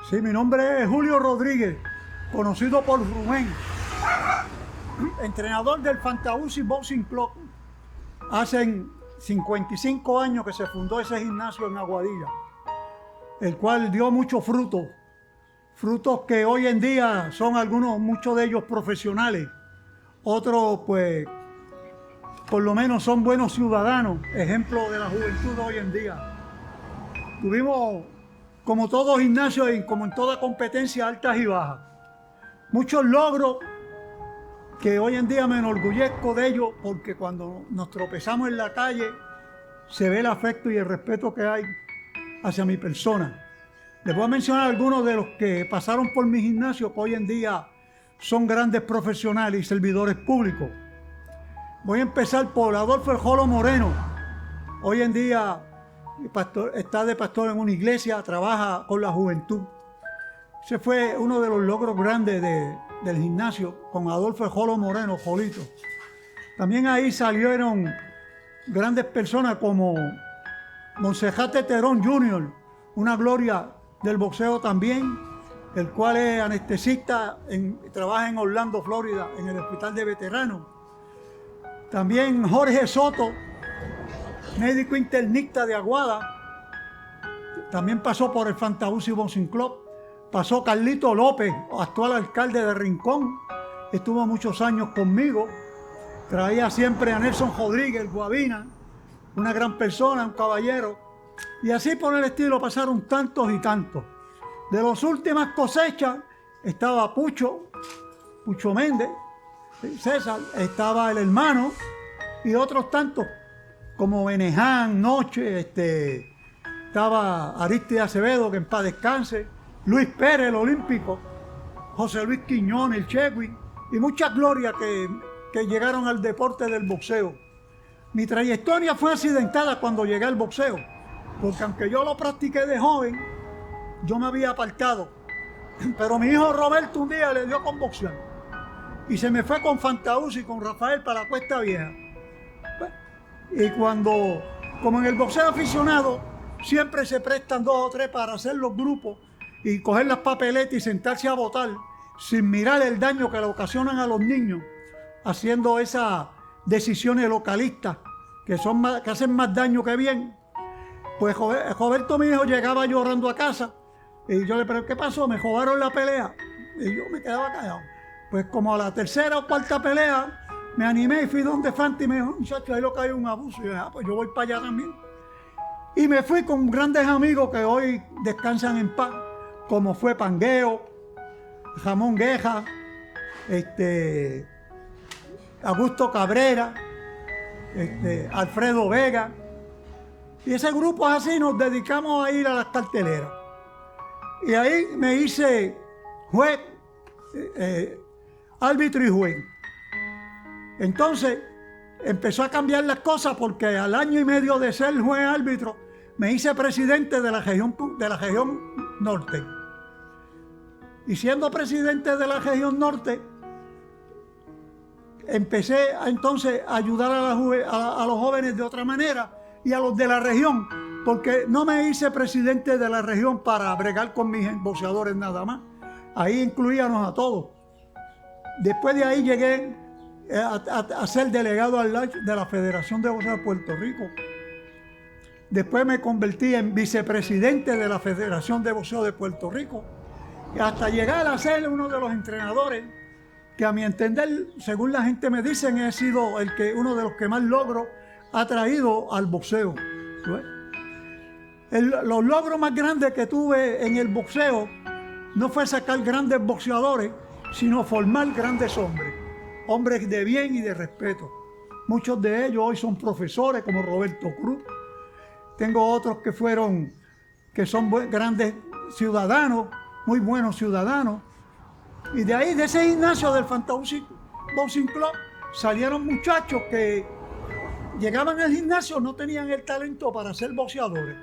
Sí, mi nombre es Julio Rodríguez, conocido por Rubén, entrenador del Fantabusi Boxing Club. Hace 55 años que se fundó ese gimnasio en Aguadilla, el cual dio muchos frutos, frutos que hoy en día son muchos de ellos profesionales, otros pues por lo menos son buenos ciudadanos, ejemplo de la juventud de hoy en día. Tuvimos, como todo gimnasio y como en toda competencia, altas y bajas. Muchos logros que hoy en día me enorgullezco de ellos, porque cuando nos tropezamos en la calle se ve el afecto y el respeto que hay hacia mi persona. Les voy a mencionar algunos de los que pasaron por mi gimnasio, que hoy en día son grandes profesionales y servidores públicos. Voy a empezar por Adolfo El Jolo Moreno. Hoy en día está de pastor en una iglesia, trabaja con la juventud. Ese fue uno de los logros grandes del gimnasio, con Adolfo El Jolo Moreno, Jolito. También ahí salieron grandes personas como Monsejate Terón Jr., una gloria del boxeo también, el cual es anestesista, trabaja en Orlando, Florida, en el hospital de veteranos. También Jorge Soto, médico internista de Aguada, también pasó por el Fantabusi Boxing Club. Pasó Carlito López, actual alcalde de Rincón, estuvo muchos años conmigo. Traía siempre a Nelson Rodríguez, Guavina, una gran persona, un caballero. Y así por el estilo pasaron tantos y tantos. De las últimas cosechas estaba Pucho Méndez, César, estaba el hermano y otros tantos como Beneján, Noche, estaba Aristides Acevedo, que en paz descanse, Luis Pérez, el olímpico, José Luis Quiñones, el Chegui, y muchas glorias que llegaron al deporte del boxeo. Mi trayectoria fue accidentada cuando llegué al boxeo, porque aunque yo lo practiqué de joven, yo me había apartado. Pero mi hijo Roberto un día le dio con boxear y se me fue con Fantabusi y con Rafael para la Cuesta Vieja. Y como en el boxeo aficionado, siempre se prestan 2 o 3 para hacer los grupos y coger las papeletas y sentarse a votar sin mirar el daño que le ocasionan a los niños, haciendo esas decisiones localistas que hacen más daño que bien. Pues Roberto, mi hijo, llegaba llorando a casa y yo le pregunté, ¿qué pasó? Me robaron la pelea. Y yo me quedaba callado. Pues como a la 3ª o 4ª pelea, me animé y fui donde Fanti y me dijo, muchacho, ahí lo que hay un abuso. Y yo, pues yo voy para allá también. Y me fui con grandes amigos que hoy descansan en paz, como fue Pangueo, Ramón Gueja, Augusto Cabrera, Alfredo Vega. Y ese grupo así nos dedicamos a ir a las carteleras. Y ahí me hice juez, árbitro y juez. Entonces empezó a cambiar las cosas porque al año y medio de ser juez árbitro me hice presidente de la región norte. Y siendo presidente de la región norte, empecé entonces a ayudar a los jóvenes de otra manera y a los de la región, porque no me hice presidente de la región para bregar con mis boxeadores nada más. Ahí incluíamos a todos. Después de ahí llegué a ser delegado de la Federación de Boxeo de Puerto Rico. Después me convertí en vicepresidente de la Federación de Boxeo de Puerto Rico, hasta llegar a ser uno de los entrenadores que, a mi entender, según la gente me dicen, he sido uno de los que más logros ha traído al boxeo. Los logros más grandes que tuve en el boxeo no fue sacar grandes boxeadores, sino formar grandes hombres, hombres de bien y de respeto. Muchos de ellos hoy son profesores, como Roberto Cruz. Tengo otros que son grandes ciudadanos, muy buenos ciudadanos. Y de ahí, de ese gimnasio del Fantabusi Boxing Club, salieron muchachos que llegaban al gimnasio, no tenían el talento para ser boxeadores.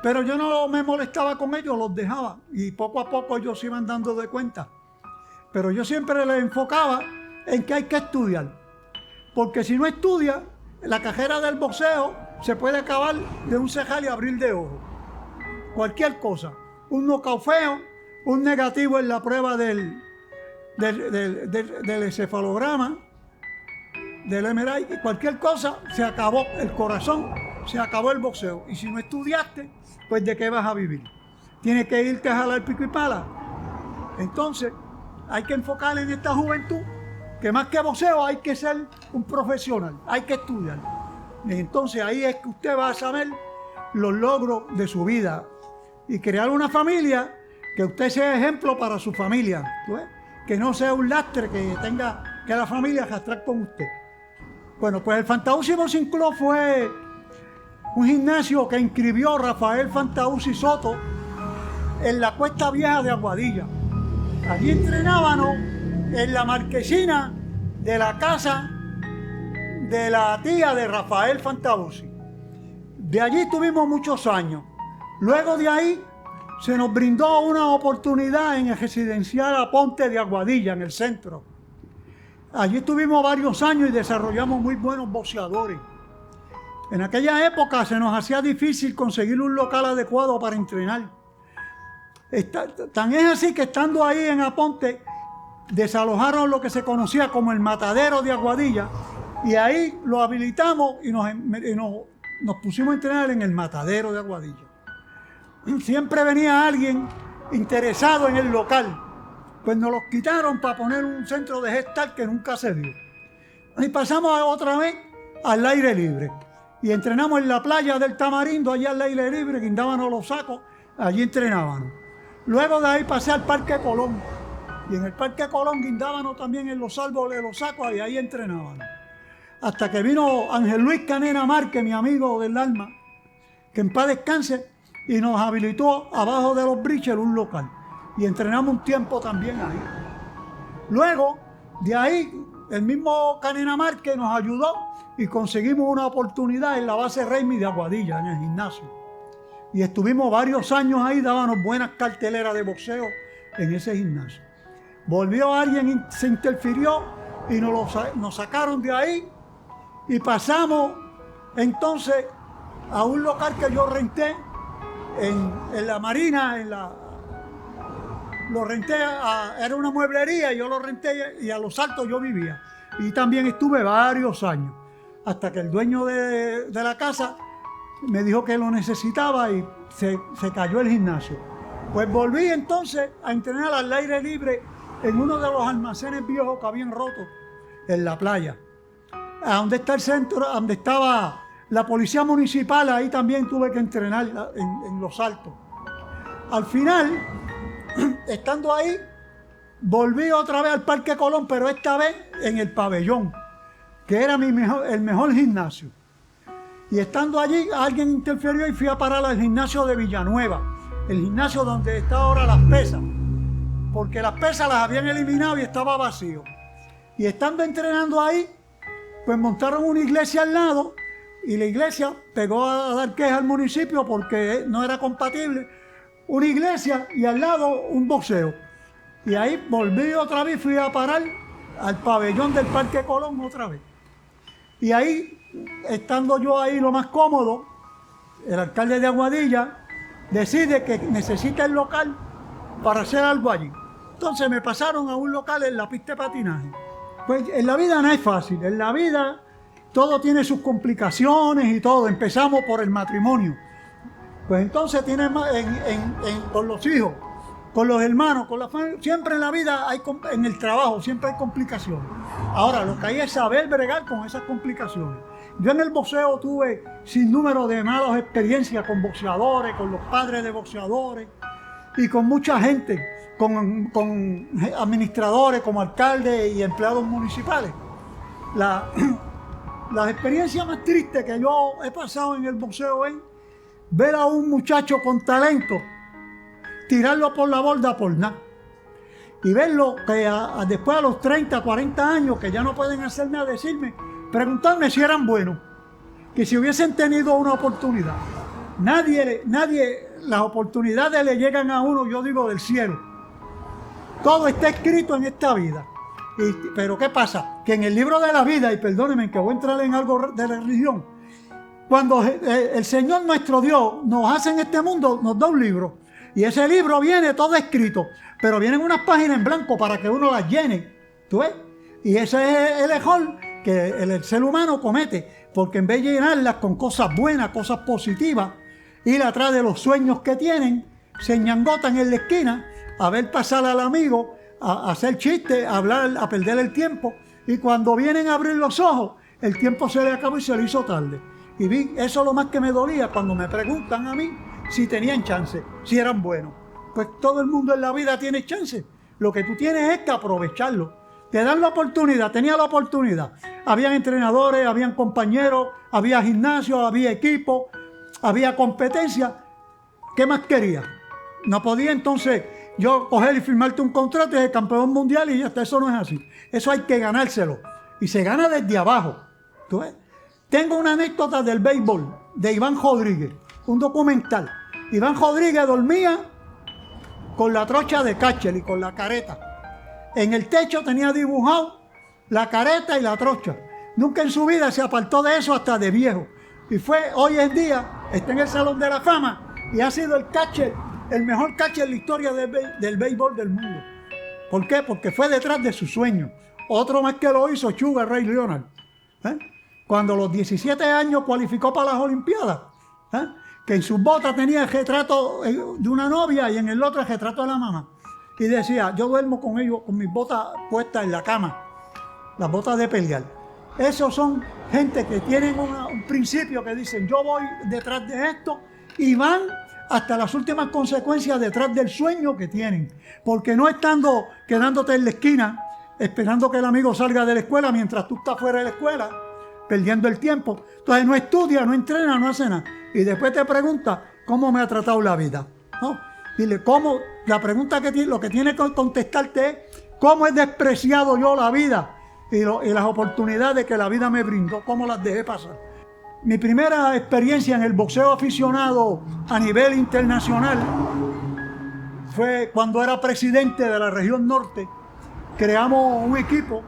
Pero yo no me molestaba con ellos, los dejaba. Y poco a poco ellos se iban dando de cuenta. Pero yo siempre les enfocaba en que hay que estudiar. Porque si no estudia, la carrera del boxeo se puede acabar de un cejar y abrir de ojos. Cualquier cosa. Un nocaut feo un negativo en la prueba del encefalograma, del MRI, cualquier cosa, se acabó el corazón, se acabó el boxeo. Y si no estudiaste, pues ¿de qué vas a vivir? Tienes que irte a jalar pico y pala. Entonces, hay que enfocar en esta juventud que más que boxeo hay que ser un profesional, hay que estudiar. Y entonces ahí es que usted va a saber los logros de su vida y crear una familia que usted sea ejemplo para su familia, ¿tú ves? Que no sea un lastre que tenga que la familia arrastrar con usted. Bueno, pues el Fantauzzi Boxing Club fue un gimnasio que inscribió Rafael Fantauzzi Soto en la Cuesta Vieja de Aguadilla. Allí entrenábamos en la marquesina de la casa de la tía de Rafael Fantauzzi. De allí tuvimos muchos años. Luego de ahí se nos brindó una oportunidad en el residencial Aponte de Aguadilla, en el centro. Allí estuvimos varios años y desarrollamos muy buenos boxeadores. En aquella época se nos hacía difícil conseguir un local adecuado para entrenar. Tan es así que estando ahí en Aponte, desalojaron lo que se conocía como el Matadero de Aguadilla y ahí lo habilitamos y nos pusimos a entrenar en el Matadero de Aguadilla. Siempre venía alguien interesado en el local. Pues nos los quitaron para poner un centro de gestal que nunca se dio. Y pasamos otra vez al aire libre. Y entrenamos en la playa del Tamarindo, allá al aire libre, guindábamos los sacos, allí entrenábamos. Luego de ahí pasé al Parque Colón. Y en el Parque Colón guindábamos también en los árboles de los sacos y ahí entrenábamos. Hasta que vino Ángel Luis Canena Márquez, mi amigo del alma, que en paz descanse, y nos habilitó abajo de los Brichel un local. Y entrenamos un tiempo también ahí. Luego, de ahí, el mismo Canena Márquez nos ayudó y conseguimos una oportunidad en la base Reimi de Aguadilla, en el gimnasio. Y estuvimos varios años ahí, dábamos buenas carteleras de boxeo en ese gimnasio. Volvió alguien, se interfirió y nos sacaron de ahí y pasamos entonces a un local que yo renté en la Marina, lo renté, era una mueblería, yo lo renté y a Los Altos yo vivía. Y también estuve varios años, hasta que el dueño de la casa me dijo que lo necesitaba y se cayó el gimnasio. Pues volví entonces a entrenar al aire libre en uno de los almacenes viejos que habían roto en la playa. A donde está el centro, donde estaba la policía municipal, ahí también tuve que entrenar en Los Altos. Al final, estando ahí, volví otra vez al Parque Colón, pero esta vez en el pabellón, que era el mejor gimnasio. Y estando allí, alguien interfirió y fui a parar al gimnasio de Villanueva, el gimnasio donde está ahora las pesas, porque las pesas las habían eliminado y estaba vacío. Y estando entrenando ahí, pues montaron una iglesia al lado y la iglesia pegó a dar queja al municipio porque no era compatible una iglesia y al lado un boxeo. Y ahí volví otra vez, fui a parar al pabellón del Parque Colón otra vez. Y ahí, estando yo ahí lo más cómodo, el alcalde de Aguadilla decide que necesita el local para hacer algo allí. Entonces me pasaron a un local en la pista de patinaje. Pues en la vida no es fácil, en la vida todo tiene sus complicaciones y todo. Empezamos por el matrimonio. Pues entonces tiene con los hijos, con los hermanos, con la familia. Siempre en la vida, en el trabajo, siempre hay complicaciones. Ahora, lo que hay es saber bregar con esas complicaciones. Yo en el boxeo tuve sin número de malas experiencias con boxeadores, con los padres de boxeadores y con mucha gente, con administradores como alcaldes y empleados municipales. Las experiencias más tristes que yo he pasado en el boxeo es ver a un muchacho con talento, tirarlo por la borda por nada. Y verlo que después a los 30, 40 años, que ya no pueden hacer nada, preguntarme si eran buenos, que si hubiesen tenido una oportunidad. Nadie, las oportunidades le llegan a uno, yo digo, del cielo. Todo está escrito en esta vida. Pero ¿qué pasa? Que en el libro de la vida, y perdónenme que voy a entrar en algo de la religión, cuando el Señor nuestro Dios nos hace en este mundo, nos da un libro. Y ese libro viene todo escrito, pero vienen unas páginas en blanco para que uno las llene. ¿Tú ves? Y ese es el error que el ser humano comete, porque en vez de llenarlas con cosas buenas, cosas positivas, ir atrás de los sueños que tienen, se ñangotan en la esquina a ver pasar al amigo, a hacer chistes, a hablar, a perder el tiempo. Y cuando vienen a abrir los ojos, el tiempo se le acabó y se le hizo tarde. Y vi, eso es lo más que me dolía cuando me preguntan a mí si tenían chance, si eran buenos. Pues todo el mundo en la vida tiene chance. Lo que tú tienes es que aprovecharlo. Te dan la oportunidad, tenía la oportunidad. Habían entrenadores, habían compañeros, había gimnasio, había equipo, había competencia. ¿Qué más quería? No podía entonces yo coger y firmarte un contrato de campeón mundial y ya está. Eso no es así. Eso hay que ganárselo. Y se gana desde abajo. ¿Tú ves? Tengo una anécdota del béisbol de Iván Rodríguez, un documental. Iván Rodríguez dormía con la trocha de catcher y con la careta. En el techo tenía dibujado la careta y la trocha. Nunca en su vida se apartó de eso hasta de viejo. Y fue hoy en día, está en el Salón de la Fama y ha sido el catcher, el mejor catcher en la historia del béisbol del mundo. ¿Por qué? Porque fue detrás de su sueño. Otro más que lo hizo, Sugar Ray Leonard. Cuando a los 17 años cualificó para las Olimpiadas, que en sus botas tenía el retrato de una novia y en el otro el retrato de la mamá. Y decía, yo duermo con ellos, con mis botas puestas en la cama, las botas de pelear. Esos son gente que tienen un principio que dicen, yo voy detrás de esto y van hasta las últimas consecuencias detrás del sueño que tienen. Porque no estando quedándote en la esquina, esperando que el amigo salga de la escuela mientras tú estás fuera de la escuela, perdiendo el tiempo. Entonces no estudia, no entrena, no hace nada. Y después te pregunta, ¿cómo me ha tratado la vida? ¿No? Dile, ¿cómo? La pregunta que tiene, lo que tiene que contestarte es, ¿cómo he despreciado yo la vida y las oportunidades que la vida me brindó? ¿Cómo las dejé pasar? Mi primera experiencia en el boxeo aficionado a nivel internacional fue cuando era presidente de la región norte. Creamos un equipo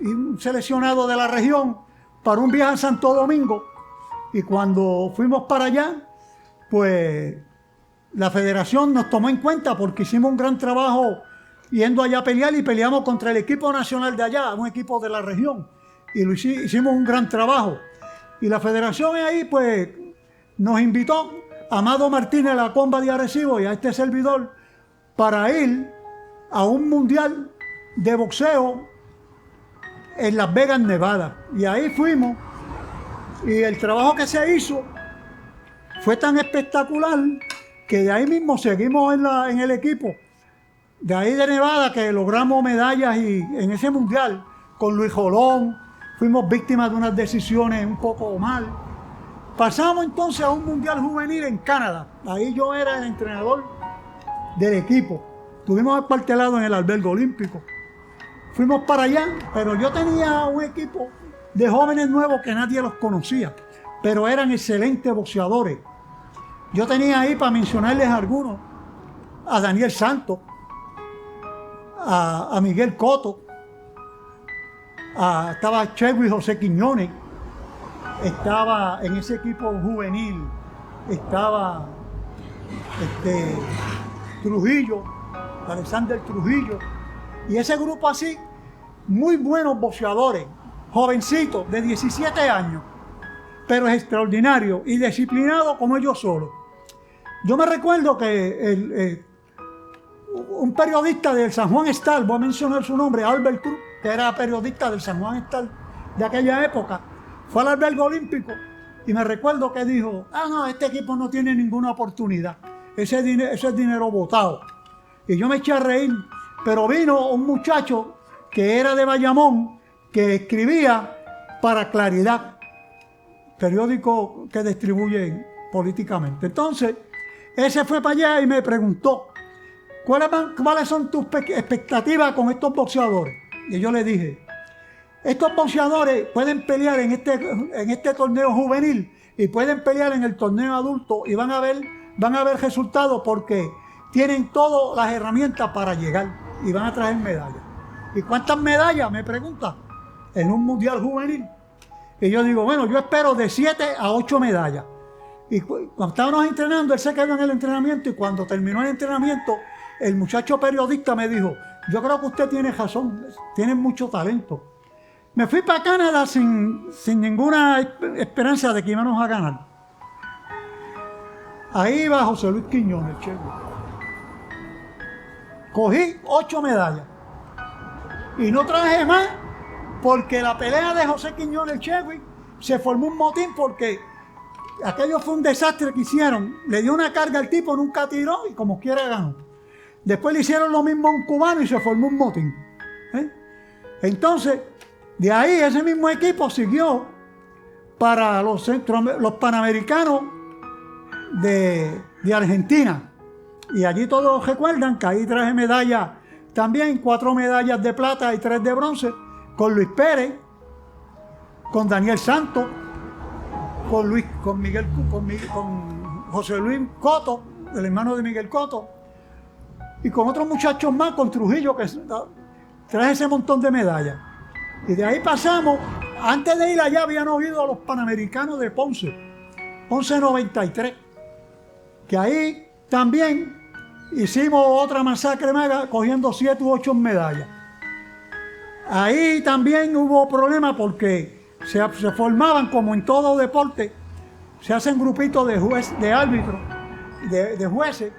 y un seleccionado de la región para un viaje a Santo Domingo. Y cuando fuimos para allá, pues la federación nos tomó en cuenta porque hicimos un gran trabajo yendo allá a pelear y peleamos contra el equipo nacional de allá, un equipo de la región. Y hicimos un gran trabajo. Y la federación ahí pues nos invitó a Amado Martínez, a la Comba de Arecibo y a este servidor para ir a un mundial de boxeo en Las Vegas, Nevada. Y ahí fuimos y el trabajo que se hizo fue tan espectacular que de ahí mismo seguimos en el equipo de ahí de Nevada, que logramos medallas y en ese mundial con Luis Jolón fuimos víctimas de unas decisiones un poco mal. Pasamos entonces a un mundial juvenil en Canadá. Ahí yo era el entrenador del equipo. Estuvimos acuartelados en el albergue olímpico. Fuimos para allá, pero yo tenía un equipo de jóvenes nuevos que nadie los conocía, pero eran excelentes boxeadores. Yo tenía ahí, para mencionarles algunos, a Daniel Santos, a Miguel Cotto, estaba Chewis José Quiñones, estaba en ese equipo juvenil, estaba Trujillo, Alexander Trujillo, y ese grupo así, muy buenos boxeadores, jovencitos de 17 años, pero es extraordinario y disciplinado como ellos solos. Yo me recuerdo que un periodista del San Juan Star, voy a mencionar su nombre, Albert Cruz, que era periodista del San Juan Star de aquella época, fue al albergue olímpico y me recuerdo que dijo, no, este equipo no tiene ninguna oportunidad, ese es dinero botado. Y yo me eché a reír, pero vino un muchacho que era de Bayamón, que escribía para Claridad, periódico que distribuyen políticamente. Entonces, ese fue para allá y me preguntó, ¿cuáles son tus expectativas con estos boxeadores? Y yo le dije, estos boxeadores pueden pelear en este torneo juvenil y pueden pelear en el torneo adulto y van a ver resultados porque tienen todas las herramientas para llegar y van a traer medallas. ¿Y cuántas medallas? Me pregunta, en un mundial juvenil. Y yo digo, bueno, yo espero de 7 a 8 medallas. Y cuando estábamos entrenando, él se quedó en el entrenamiento y cuando terminó el entrenamiento, el muchacho periodista me dijo, yo creo que usted tiene razón, tiene mucho talento. Me fui para Canadá sin ninguna esperanza de que íbamos a ganar. Ahí iba José Luis Quiñones, Chegui. Cogí 8 medallas y no traje más porque la pelea de José Quiñones, Chegui, se formó un motín porque aquello fue un desastre que hicieron. Le dio una carga al tipo, nunca tiró y como quiera ganó. Después le hicieron lo mismo a un cubano y se formó un motín. Entonces, de ahí ese mismo equipo siguió para los Panamericanos de Argentina. Y allí todos recuerdan que ahí traje medallas también, 4 medallas de plata y 3 de bronce, con Luis Pérez, con Daniel Santos, con José Luis Coto, el hermano de Miguel Coto, y con otros muchachos más, con Trujillo, que traje ese montón de medallas. Y de ahí pasamos, antes de ir allá habían ido a los Panamericanos de Ponce 93, que ahí también hicimos otra masacre mega cogiendo 7 u 8 medallas. Ahí también hubo problemas porque se formaban, como en todo deporte, se hacen grupitos de árbitros, de jueces,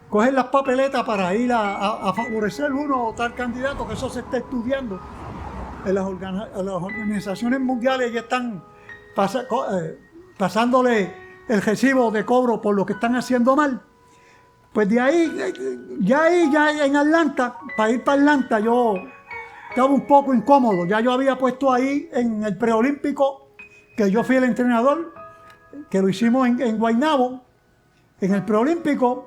cogen las papeletas para ir a favorecer uno o tal candidato, que eso se está estudiando. En las organizaciones mundiales ya están pasándole el recibo de cobro por lo que están haciendo mal. Pues de ahí, ya en Atlanta, para ir para Atlanta, yo estaba un poco incómodo. Ya yo había puesto ahí en el preolímpico, que yo fui el entrenador, que lo hicimos en Guaynabo, en el preolímpico,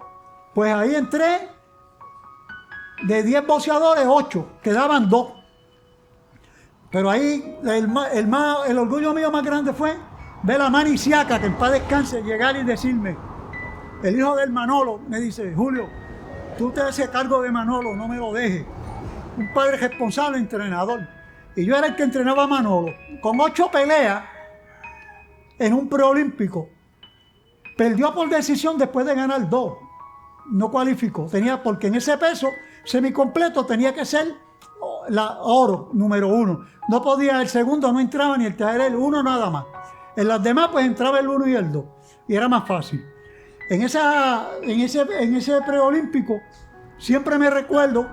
pues ahí entré, de 10 boxeadores, 8, quedaban 2. Pero ahí el orgullo mío más grande fue ver a Manny Siaka, que en paz descanse, llegar y decirme, el hijo del Manolo, me dice, Julio, tú te haces cargo de Manolo, no me lo dejes. Un padre responsable, entrenador. Y yo era el que entrenaba a Manolo. Con 8 peleas en un preolímpico, perdió por decisión después de ganar 2. No cualificó. Porque en ese peso semicompleto tenía que ser oro, número 1. No podía, el segundo no entraba ni el tercero, el 1 nada más. En las demás pues entraba el 1 y el 2. Y era más fácil. En ese preolímpico siempre me recuerdo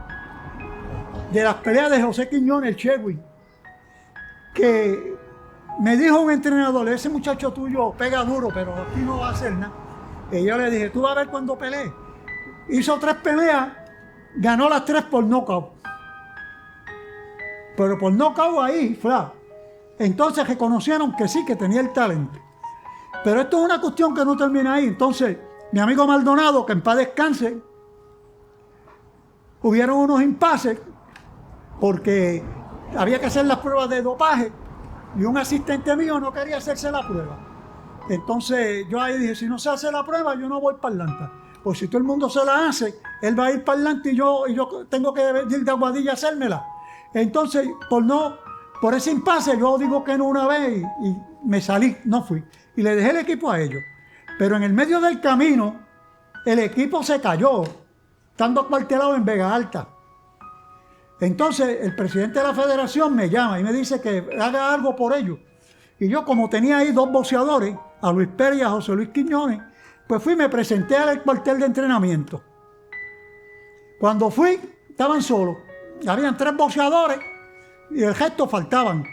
de las peleas de José Quiñones, el Chegui, que me dijo un entrenador, ese muchacho tuyo pega duro, pero aquí no va a hacer nada. Y yo le dije, tú vas a ver cuando pelee. Hizo 3 peleas, ganó las 3 por nocaut. Pero por nocaut ahí, fla. Entonces reconocieron que sí, que tenía el talento. Pero esto es una cuestión que no termina ahí. Entonces, mi amigo Maldonado, que en paz descanse, hubieron unos impases porque había que hacer las pruebas de dopaje y un asistente mío no quería hacerse la prueba. Entonces yo ahí dije, si no se hace la prueba, yo no voy para Atlanta. Pues si todo el mundo se la hace, él va a ir para Atlanta y yo tengo que ir de Aguadilla a hacérmela. Entonces, por ese impasse, yo digo que no una vez y me salí, no fui. Y le dejé el equipo a ellos. Pero en el medio del camino, el equipo se cayó, estando acuartelado en Vega Alta. Entonces, el presidente de la federación me llama y me dice que haga algo por ellos. Y yo, como tenía ahí 2 boxeadores, a Luis Pérez y a José Luis Quiñones, pues fui y me presenté al cuartel de entrenamiento. Cuando fui, estaban solos. Habían 3 boxeadores y el resto faltaban.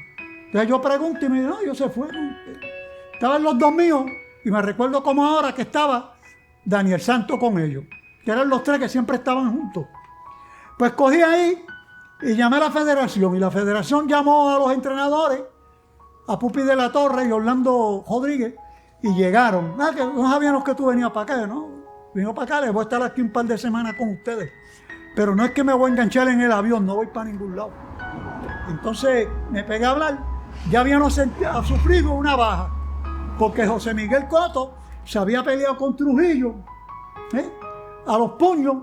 Entonces yo pregunto y me dicen, no, ellos se fueron. Estaban los 2 míos y me recuerdo como ahora que estaba Daniel Santos con ellos, que eran los 3 que siempre estaban juntos. Pues cogí ahí y llamé a la federación y la federación llamó a los entrenadores, a Pupi de la Torre y Orlando Rodríguez, y llegaron. Que no sabíamos que tú venías para acá, ¿no? Vino para acá, les voy a estar aquí un par de semanas con ustedes. Pero no es que me voy a enganchar en el avión, no voy para ningún lado. Entonces me pegué a hablar. Ya habíamos sufrido una baja, porque José Miguel Coto se había peleado con Trujillo a los puños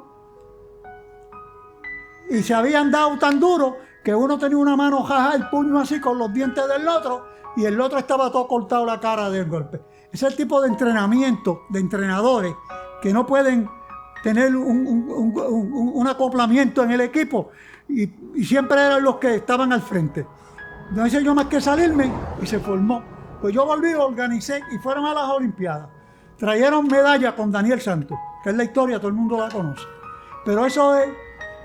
y se habían dado tan duro que uno tenía una mano jaja, el puño así con los dientes del otro y el otro estaba todo cortado la cara del golpe. Es el tipo de entrenamiento de entrenadores que no pueden tener un acoplamiento en el equipo y siempre eran los que estaban al frente. No hice yo más que salirme y se formó. Pues yo volví, organicé y fueron a las Olimpiadas. Trajeron medalla con Daniel Santos, que es la historia, todo el mundo la conoce. Pero eso es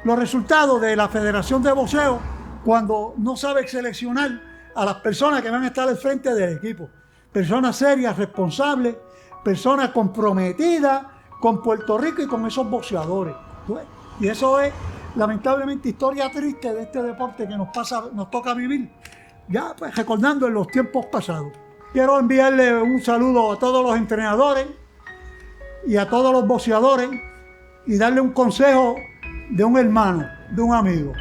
los resultados de la Federación de Boxeo cuando no sabe seleccionar a las personas que van a estar al frente del equipo. Personas serias, responsables, personas comprometidas con Puerto Rico y con esos boxeadores. Y eso es, lamentablemente, historia triste de este deporte que nos toca vivir, ya pues recordando en los tiempos pasados. Quiero enviarle un saludo a todos los entrenadores y a todos los boxeadores y darle un consejo de un hermano, de un amigo.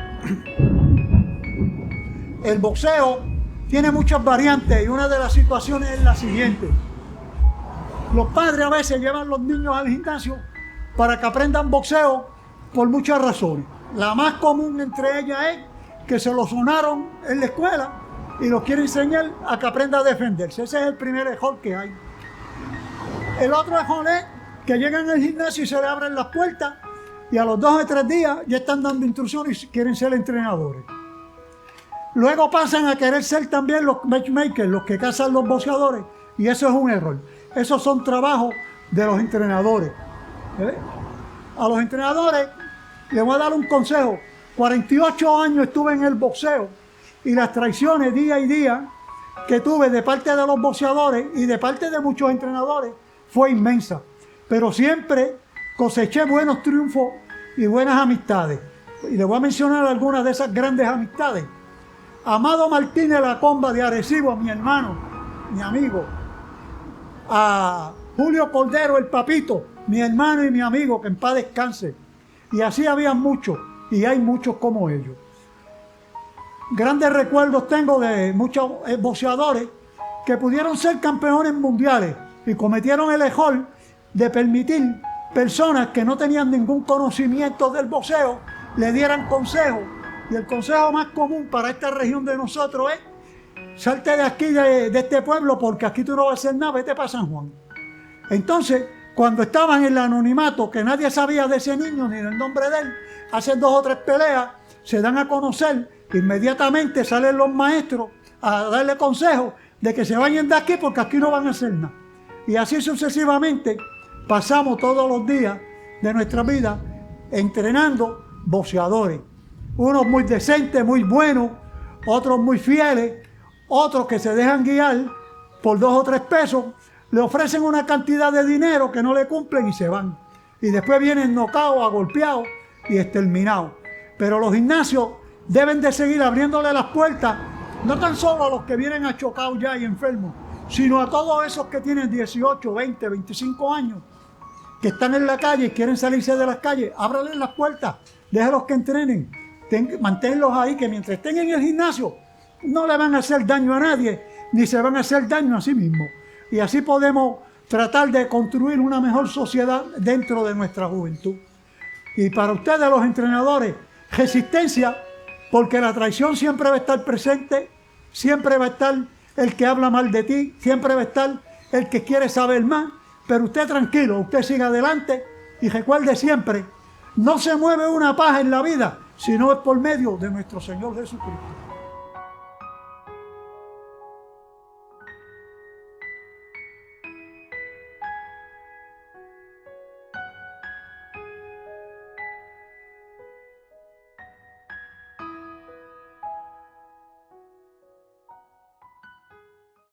El boxeo tiene muchas variantes y una de las situaciones es la siguiente. Los padres a veces llevan a los niños al gimnasio para que aprendan boxeo por muchas razones. La más común entre ellas es que se lo sonaron en la escuela y los quiere enseñar a que aprenda a defenderse. Ese es el primer error que hay. El otro error es que llegan al gimnasio y se le abren las puertas y a los 2 o 3 días ya están dando instrucciones y quieren ser entrenadores. Luego pasan a querer ser también los matchmakers, los que cazan los boxeadores, y eso es un error. Esos son trabajos de los entrenadores. A los entrenadores les voy a dar un consejo. 48 años estuve en el boxeo y las traiciones día y día que tuve de parte de los boxeadores y de parte de muchos entrenadores fue inmensa. Pero siempre coseché buenos triunfos y buenas amistades. Y les voy a mencionar algunas de esas grandes amistades. Amado Martínez La Comba de Arecibo, mi hermano, mi amigo. A Julio Cordero, el Papito, mi hermano y mi amigo, que en paz descanse. Y así había muchos, y hay muchos como ellos. Grandes recuerdos tengo de muchos boxeadores que pudieron ser campeones mundiales y cometieron el error de permitir personas que no tenían ningún conocimiento del boxeo le dieran consejos. Y el consejo más común para esta región de nosotros es: salte de aquí, de este pueblo, porque aquí tú no vas a hacer nada, vete para San Juan. Entonces, cuando estaban en el anonimato, que nadie sabía de ese niño ni del nombre de él, hacen 2 o 3 peleas, se dan a conocer, inmediatamente salen los maestros a darle consejos de que se vayan de aquí porque aquí no van a hacer nada. Y así sucesivamente pasamos todos los días de nuestra vida entrenando boxeadores. Unos muy decentes, muy buenos, otros muy fieles, otros que se dejan guiar por 2 o 3 pesos, le ofrecen una cantidad de dinero que no le cumplen y se van. Y después vienen nocaos, agolpeados y exterminados. Pero los gimnasios deben de seguir abriéndole las puertas, no tan solo a los que vienen achocados ya y enfermos, sino a todos esos que tienen 18, 20, 25 años, que están en la calle y quieren salirse de las calles. Ábrales las puertas, déjalos que entrenen. Manténlos ahí, que mientras estén en el gimnasio no le van a hacer daño a nadie, ni se van a hacer daño a sí mismos. Y así podemos tratar de construir una mejor sociedad dentro de nuestra juventud. Y para ustedes, los entrenadores, resistencia, porque la traición siempre va a estar presente, siempre va a estar el que habla mal de ti, siempre va a estar el que quiere saber más, pero usted tranquilo, usted siga adelante y recuerde siempre, no se mueve una paja en la vida, sino es por medio de nuestro Señor Jesucristo.